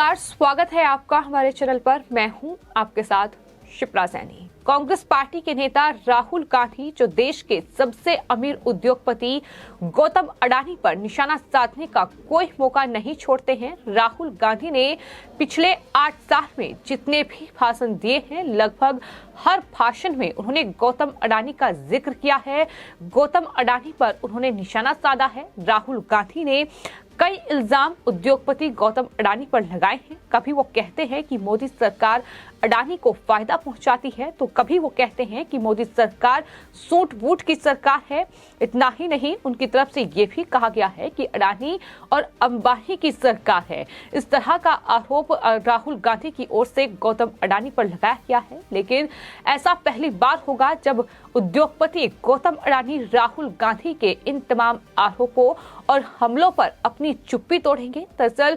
नमस्कार, स्वागत है आपका हमारे चैनल पर। मैं हूं आपके साथ शिप्रा सैनी। कांग्रेस पार्टी के नेता राहुल गांधी जो देश के सबसे अमीर उद्योगपति गौतम अडानी पर निशाना साधने का कोई मौका नहीं छोड़ते हैं। राहुल गांधी ने पिछले 8 साल में जितने भी भाषण दिए हैं, लगभग हर भाषण में उन्होंने गौतम अडानी का जिक्र किया है। गौतम अडानी पर उन्होंने निशाना साधा है। राहुल गांधी ने कई इल्जाम उद्योगपति गौतम अडानी पर लगाए हैं। कभी वो कहते हैं कि मोदी सरकार अडानी को फायदा पहुंचाती है, तो कभी वो कहते हैं कि मोदी सरकार सूट बूट की सरकार है। इतना ही नहीं, उनकी तरफ से ये भी कहा गया है कि अडानी और अंबानी की सरकार है। इस तरह का आरोप राहुल गांधी की ओर से गौतम अडानी पर लगाया गया है। लेकिन ऐसा पहली बार होगा जब उद्योगपति गौतम अडानी राहुल गांधी के इन तमाम आरोपों और हमलों पर अपनी चुप्पी तोड़ेंगे। दरअसल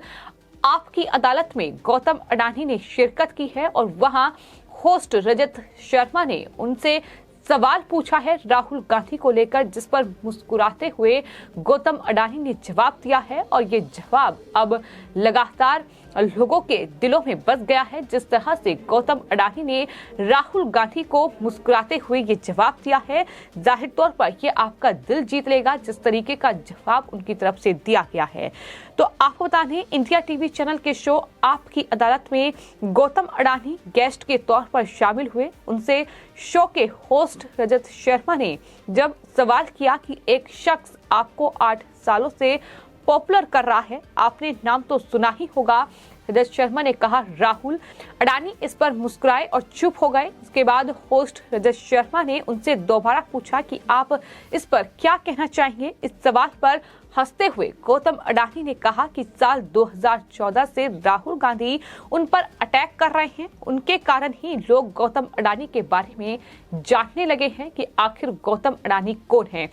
आपकी अदालत में गौतम अडानी ने शिरकत की है और वहां होस्ट रजत शर्मा ने उनसे सवाल पूछा है राहुल गांधी को लेकर, जिस पर मुस्कुराते हुए गौतम अडानी ने जवाब दिया है। और ये जवाब अब लगातार लोगों के दिलों में बस गया है। जिस तरह से गौतम अडानी ने राहुल गांधी को मुस्कुराते हुए ये जवाब दिया है, जाहिर तौर पर ये आपका दिल जीत लेगा, जिस तरीके का जवाब उनकी तरफ से दिया गया है। तो आपको बता दें, इंडिया टीवी चैनल के शो आपकी अदालत में गौतम अडानी गेस्ट के तौर पर शामिल हुए। उनसे शो के होस्ट रजत शर्मा ने जब सवाल किया कि एक शख्स आपको 8 सालों से पॉपुलर कर रहा है, आपने नाम तो सुना ही होगा। रजत शर्मा ने कहा राहुल। अडानी इस पर मुस्कुराए और चुप हो गए। इसके बाद होस्ट रजत शर्मा ने उनसे दोबारा पूछा कि आप इस पर क्या कहना चाहेंगे। इस सवाल पर हंसते हुए गौतम अडानी ने कहा कि साल 2014 से राहुल गांधी उन पर अटैक कर रहे हैं। उनके कारण ही लोग गौतम अडानी के बारे में जानने लगे हैं कि आखिर गौतम अडानी कौन है।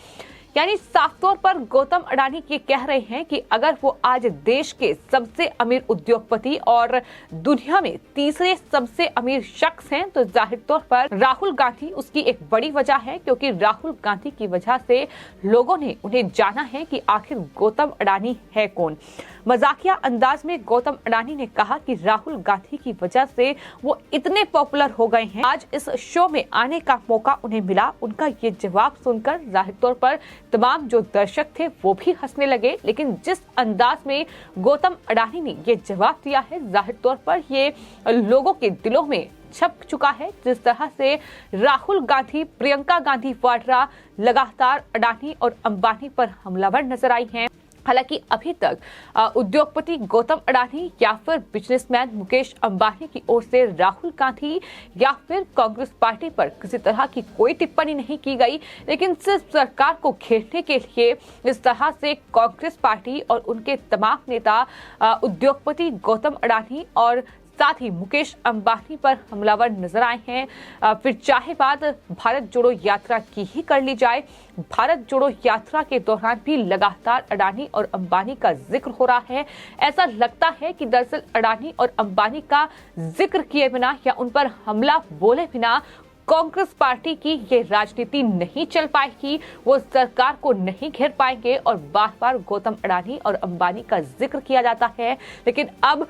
यानी साफ तौर पर गौतम अडानी ये कह रहे हैं कि अगर वो आज देश के सबसे अमीर उद्योगपति और दुनिया में तीसरे सबसे अमीर शख्स हैं, तो जाहिर तौर पर राहुल गांधी उसकी एक बड़ी वजह है, क्योंकि राहुल गांधी की वजह से लोगों ने उन्हें जाना है कि आखिर गौतम अडानी है कौन। मजाकिया अंदाज में गौतम अडानी ने कहा कि राहुल गांधी की वजह से वो इतने पॉपुलर हो गए हैं, आज इस शो में आने का मौका उन्हें मिला। उनका ये जवाब सुनकर जाहिर तौर पर तमाम जो दर्शक थे वो भी हंसने लगे। लेकिन जिस अंदाज में गौतम अडानी ने ये जवाब दिया है, जाहिर तौर पर ये लोगों के दिलों में छप चुका है। जिस तरह से राहुल गांधी, प्रियंका गांधी वाड्रा लगातार अडानी और अंबानी पर हमलावर नजर आई हैं। हालांकि अभी तक उद्योगपति गौतम अडानी या फिर बिजनेसमैन मुकेश अंबानी की ओर से राहुल गांधी या फिर कांग्रेस पार्टी पर किसी तरह की कोई टिप्पणी नहीं की गई। लेकिन सिर्फ सरकार को घेरने के लिए इस तरह से कांग्रेस पार्टी और उनके तमाम नेता उद्योगपति गौतम अडानी और साथ ही मुकेश अंबानी पर हमलावर नजर आए हैं। फिर चाहे बात भारत जोड़ो यात्रा की ही कर ली जाए, भारत जोड़ो यात्रा के दौरान भी लगातार अडानी और अंबानी का जिक्र हो रहा है। ऐसा लगता है कि दरअसल अडानी और अंबानी का जिक्र किए बिना या उन पर हमला बोले बिना कांग्रेस पार्टी की ये राजनीति नहीं चल पाएगी। वो सरकार को नहीं घेर पाएंगे और बार बार गौतम अडानी और अंबानी का जिक्र किया जाता है। लेकिन अब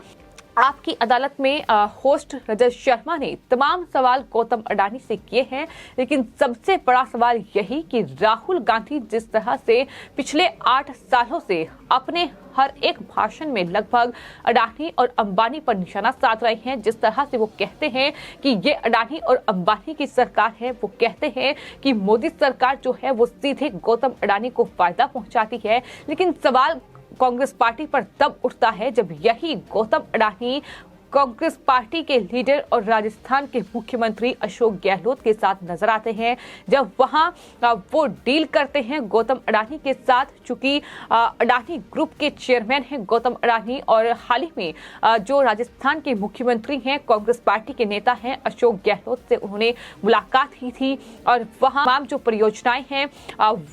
आपकी अदालत में होस्ट रजत शर्मा ने तमाम सवाल गौतम अडानी से किए हैं। लेकिन सबसे बड़ा सवाल यही कि राहुल गांधी जिस तरह से पिछले 8 सालों से अपने हर एक भाषण में लगभग अडानी और अंबानी पर निशाना साध रहे हैं, जिस तरह से वो कहते हैं कि ये अडानी और अंबानी की सरकार है, वो कहते हैं कि मोदी सरकार जो है वो सीधे गौतम अडानी को फायदा पहुंचाती है। लेकिन सवाल कांग्रेस पार्टी पर तब उठता है जब यही गौतम अडानी कांग्रेस पार्टी के लीडर और राजस्थान के मुख्यमंत्री अशोक गहलोत के साथ नजर आते हैं, जब वहां वो डील करते हैं गौतम अडानी के साथ। चूंकि अडानी ग्रुप के चेयरमैन हैं गौतम अडानी और हाल ही में जो राजस्थान के मुख्यमंत्री हैं, कांग्रेस पार्टी के नेता हैं अशोक गहलोत से उन्होंने मुलाकात की थी। और वहां तमाम जो परियोजनाएं हैं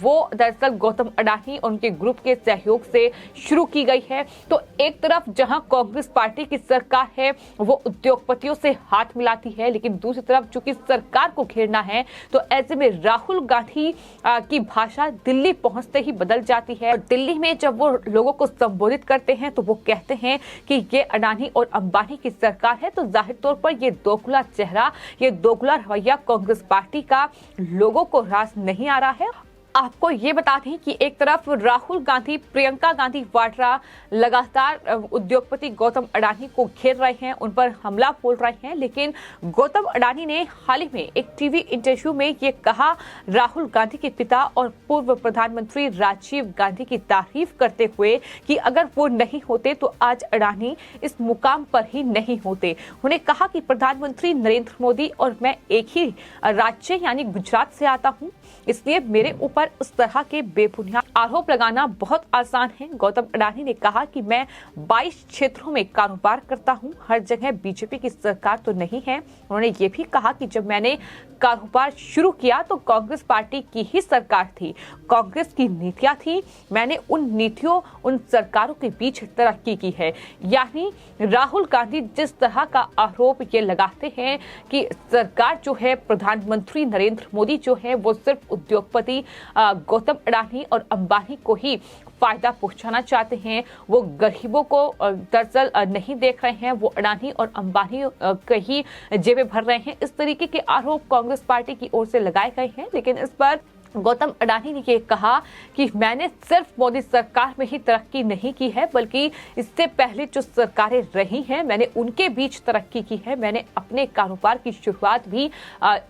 वो दरअसल गौतम अडानी और उनके ग्रुप के सहयोग से शुरू की गई है। तो एक तरफ जहां कांग्रेस पार्टी की सरकार है, है वो उद्योगपतियों से हाथ मिलाती है, लेकिन दूसरी तरफ चूंकि सरकार को घेरना है तो ऐसे में राहुल गांधी की भाषा दिल्ली पहुंचते ही बदल जाती है। और दिल्ली में जब वो लोगों को संबोधित करते हैं तो वो कहते हैं कि ये अडानी और अंबानी की सरकार है। तो जाहिर तौर पर ये दोगला चेहरा, ये दोगला रवैया कांग्रेस पार्टी का लोगों को रास नहीं आ रहा है। आपको ये बता दें कि एक तरफ राहुल गांधी, प्रियंका गांधी वाड्रा लगातार उद्योगपति गौतम अडानी को घेर रहे हैं, उन पर हमला बोल रहे हैं, लेकिन गौतम अडानी ने हाल ही में एक टीवी इंटरव्यू में ये कहा राहुल गांधी के पिता और पूर्व प्रधानमंत्री राजीव गांधी की तारीफ करते हुए कि अगर वो नहीं होते तो आज अडानी इस मुकाम पर ही नहीं होते। उन्होंने कहा कि प्रधानमंत्री नरेंद्र मोदी और मैं एक ही राज्य यानी गुजरात से आता हूँ, इसलिए मेरे ऊपर उस तरह के बेबुनियाद आरोप लगाना बहुत आसान है। गौतम अडानी ने कहा कि मैं 22 क्षेत्रों में कारोबार करता हूं, हर जगह बीजेपी की सरकार तो नहीं है। उन्होंने ये भी कहा कि जब मैंने कारोबार शुरू किया तो कांग्रेस पार्टी की ही सरकार थी, कांग्रेस की नीतियां थी, मैंने उन नीतियों, उन सरकारों के बीच तरक्की की है। यानी राहुल गांधी जिस तरह का आरोप ये लगाते हैं कि सरकार जो है, प्रधानमंत्री नरेंद्र मोदी जो है वो सिर्फ उद्योगपति गौतम अडानी और अंबानी को ही फायदा पहुंचाना चाहते हैं, वो गरीबों को दरअसल नहीं देख रहे हैं, वो अडानी और अंबानी कहीं जेबें भर रहे हैं। इस तरीके के आरोप कांग्रेस पार्टी की ओर से लगाए गए हैं। लेकिन इस पर गौतम अडानी ने ये कहा कि मैंने सिर्फ मोदी सरकार में ही तरक्की नहीं की है, बल्कि इससे पहले जो सरकारें रही हैं मैंने उनके बीच तरक्की की है। मैंने अपने कारोबार की शुरुआत भी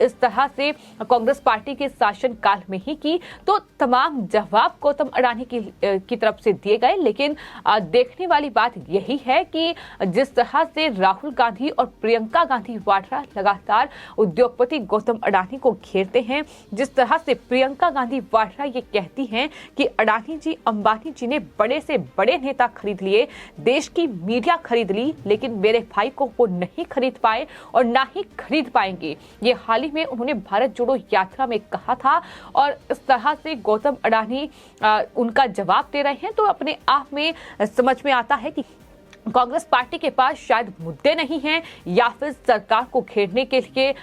इस तरह से कांग्रेस पार्टी के शासन काल में ही की। तो तमाम जवाब गौतम अडानी की तरफ से दिए गए। लेकिन देखने वाली बात यही है कि जिस तरह से राहुल गांधी और प्रियंका गांधी वाड्रा लगातार उद्योगपति गौतम अडानी को घेरते हैं, जिस तरह से प्रियंका गांधी वाड्रा ये कहती हैं कि अडानी जी, अंबानी जी ने बड़े से बड़े नेता खरीद लिए, देश की मीडिया खरीद ली, लेकिन मेरे भाई को वो नहीं खरीद पाए और ना ही खरीद पाएंगे। ये हाल ही में उन्होंने भारत जोड़ो यात्रा में कहा था और इस तरह से गौतम अडानी उनका जवाब दे रहे हैं। तो अपने आप में समझ में आता है कि कांग्रेस पार्टी के पास शायद मुद्दे नहीं हैं या फिर सरकार को घेरने के लिए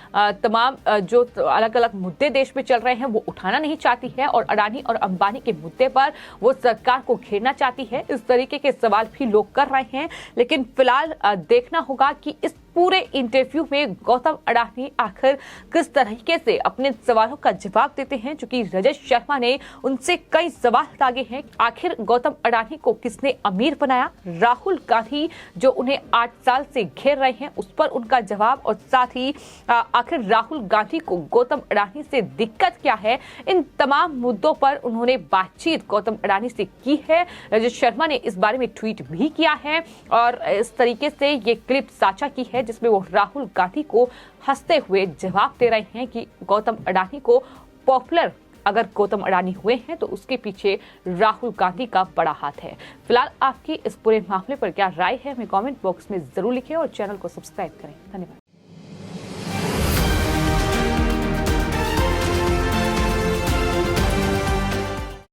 तमाम जो अलग अलग मुद्दे देश में चल रहे हैं वो उठाना नहीं चाहती है और अडानी और अंबानी के मुद्दे पर वो सरकार को घेरना चाहती है। इस तरीके के सवाल भी लोग कर रहे हैं। लेकिन फिलहाल देखना होगा कि इस पूरे इंटरव्यू में गौतम अडानी आखिर किस तरीके से अपने सवालों का जवाब देते हैं, क्योंकि रजत शर्मा ने उनसे कई सवाल दागे हैं। आखिर गौतम अडानी को किसने अमीर बनाया, राहुल गांधी जो उन्हें 8 साल से घेर रहे हैं उस पर उनका जवाब, और साथ ही आखिर राहुल गांधी को गौतम अडानी से दिक्कत क्या है, इन तमाम मुद्दों पर उन्होंने बातचीत गौतम अडानी से की है। रजत शर्मा ने इस बारे में ट्वीट भी किया है और इस तरीके से ये क्लिप साझा की है जिसमें वो राहुल गांधी को हंसते हुए जवाब दे रहे हैं कि गौतम अडानी को पॉपुलर अगर गौतम अडानी हुए हैं तो उसके पीछे राहुल गांधी का बड़ा हाथ है। फिलहाल आपकी इस पूरे मामले पर क्या राय है हमें कमेंट बॉक्स में जरूर लिखें और चैनल को सब्सक्राइब करें। धन्यवाद।